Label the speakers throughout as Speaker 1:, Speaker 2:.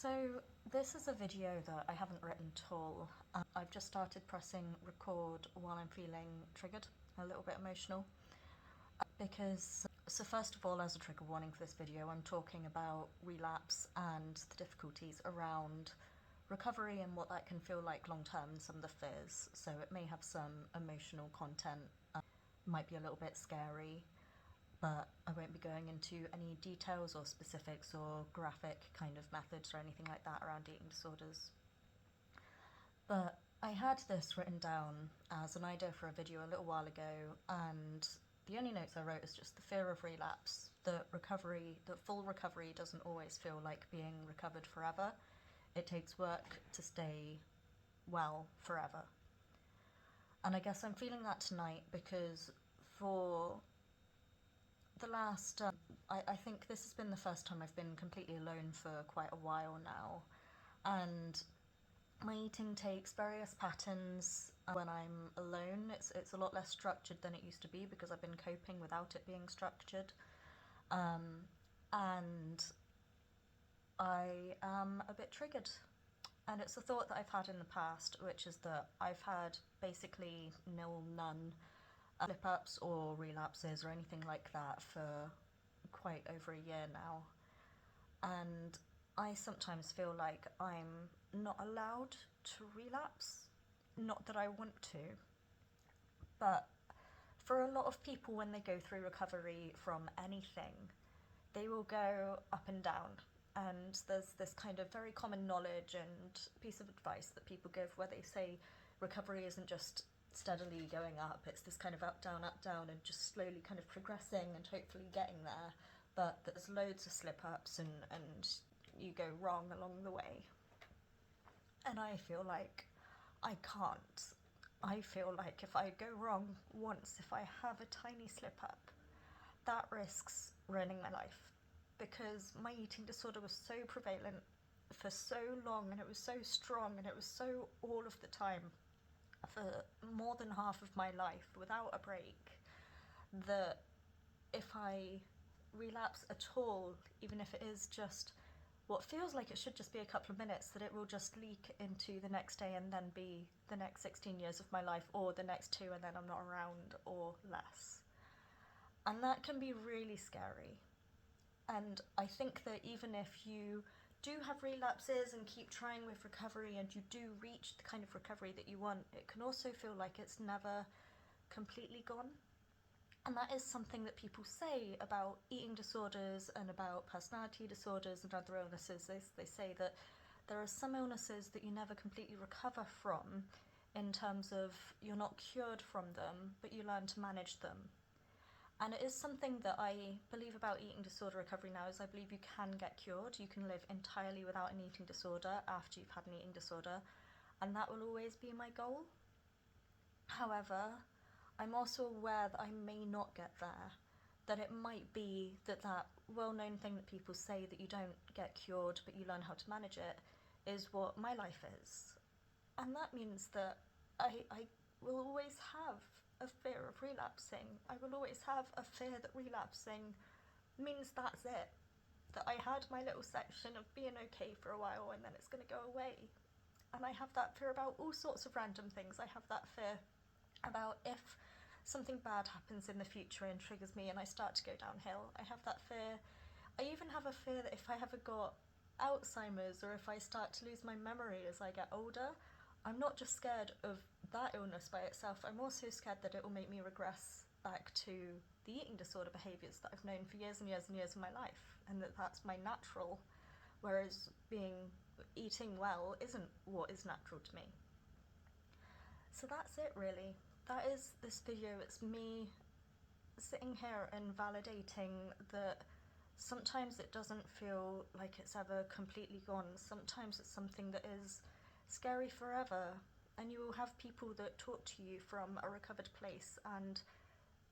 Speaker 1: So this is a video that I haven't written at all. I've just started pressing record while I'm feeling triggered, a little bit emotional. So first of all, as a trigger warning for this video, I'm talking about relapse and the difficulties around recovery and what that can feel like long term and some of the fears. So it may have some emotional content, might be a little bit scary, but I won't be going into any details or specifics or graphic kind of methods or anything like that around eating disorders. But I had this written down as an idea for a video a little while ago, and the only notes I wrote is just the fear of relapse, that full recovery doesn't always feel like being recovered forever. It takes work to stay well forever. And I guess I'm feeling that tonight because for the last, I think this has been the first time I've been completely alone for quite a while now, and my eating takes various patterns when I'm alone. It's a lot less structured than it used to be because I've been coping without it being structured, and I am a bit triggered. And it's a thought that I've had in the past, which is that I've had basically none slip-ups or relapses or anything like that for quite over a year now. And I sometimes feel like I'm not allowed to relapse. Not that I want to, but for a lot of people when they go through recovery from anything, they will go up and down. And there's this kind of very common knowledge and piece of advice that people give where they say recovery isn't just steadily going up, it's this kind of up, down, and just slowly kind of progressing and hopefully getting there, but there's loads of slip-ups and you go wrong along the way. And I feel like I can't. I feel like if I go wrong once, if I have a tiny slip-up, that risks ruining my life, because my eating disorder was so prevalent for so long, and it was so strong, and it was so all of the time for more than half of my life without a break, that if I relapse at all, even if it is just what feels like it should just be a couple of minutes, that it will just leak into the next day and then be the next 16 years of my life, or the next 2 and then I'm not around, or less. And that can be really scary. And I think that even if you do have relapses and keep trying with recovery and you do reach the kind of recovery that you want, it can also feel like it's never completely gone. And that is something that people say about eating disorders and about personality disorders and other illnesses. They say that there are some illnesses that you never completely recover from, in terms of you're not cured from them, but you learn to manage them. And it is something that I believe about eating disorder recovery now, is I believe you can get cured. You can live entirely without an eating disorder after you've had an eating disorder, and that will always be my goal. However, I'm also aware that I may not get there, that it might be that well-known thing that people say, that you don't get cured but you learn how to manage it, is what my life is. And that means that I will always have a fear of relapsing. I will always have a fear that relapsing means that's it. That I had my little section of being okay for a while and then it's going to go away. And I have that fear about all sorts of random things. I have that fear about if something bad happens in the future and triggers me and I start to go downhill. I have that fear. I even have a fear that if I ever got Alzheimer's, or if I start to lose my memory as I get older, I'm not just scared of that illness by itself, I'm also scared that it will make me regress back to the eating disorder behaviours that I've known for years and years and years of my life, and that's my natural, whereas eating well isn't what is natural to me. So that's it really. That is this video. It's me sitting here and validating that sometimes it doesn't feel like it's ever completely gone. Sometimes it's something that is scary forever, and you will have people that talk to you from a recovered place, and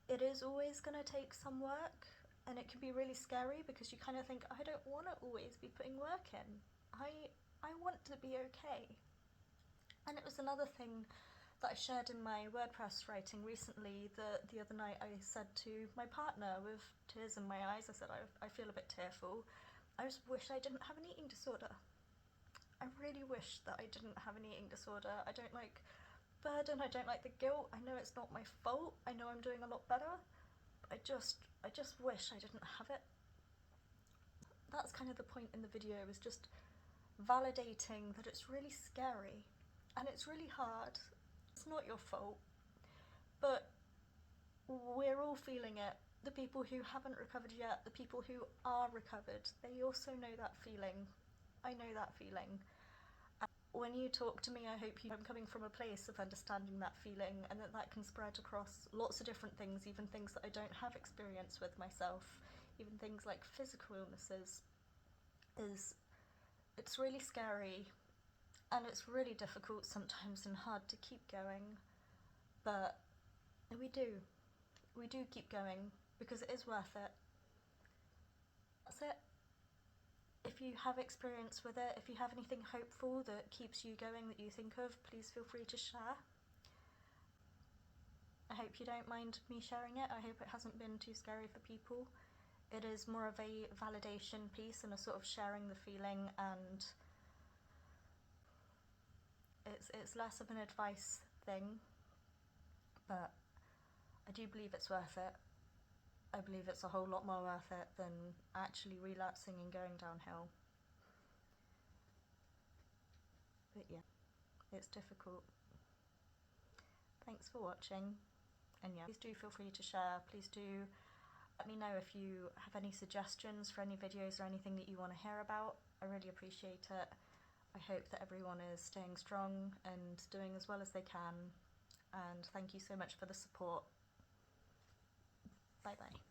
Speaker 1: it is always going to take some work, and it can be really scary because you kind of think, I don't want to always be putting work in. I want to be okay. And it was another thing that I shared in my WordPress writing recently, that the other night I said to my partner with tears in my eyes, I said, I feel a bit tearful. I just wish I didn't have an eating disorder. I really wish that I didn't have an eating disorder. I don't like burden, I don't like the guilt. I know it's not my fault. I know I'm doing a lot better. I just wish I didn't have it. That's kind of the point in the video, is just validating that it's really scary and it's really hard. It's not your fault, but we're all feeling it. The people who haven't recovered yet, the people who are recovered, they also know that feeling. I know that feeling. And when you talk to me, I hope I'm coming from a place of understanding that feeling, and that can spread across lots of different things, even things that I don't have experience with myself, even things like physical illnesses. It's really scary, and it's really difficult sometimes and hard to keep going, but we do keep going because it is worth it. That's it. If you have experience with it, if you have anything hopeful that keeps you going that you think of, please feel free to share. I hope you don't mind me sharing it. I hope it hasn't been too scary for people. It is more of a validation piece and a sort of sharing the feeling, and it's less of an advice thing, but I do believe it's worth it. I believe it's a whole lot more worth it than actually relapsing and going downhill. But yeah, it's difficult. Thanks for watching, and yeah, please do feel free to share. Please do let me know if you have any suggestions for any videos or anything that you want to hear about. I really appreciate it. I hope that everyone is staying strong and doing as well as they can, and thank you so much for the support. Bye bye.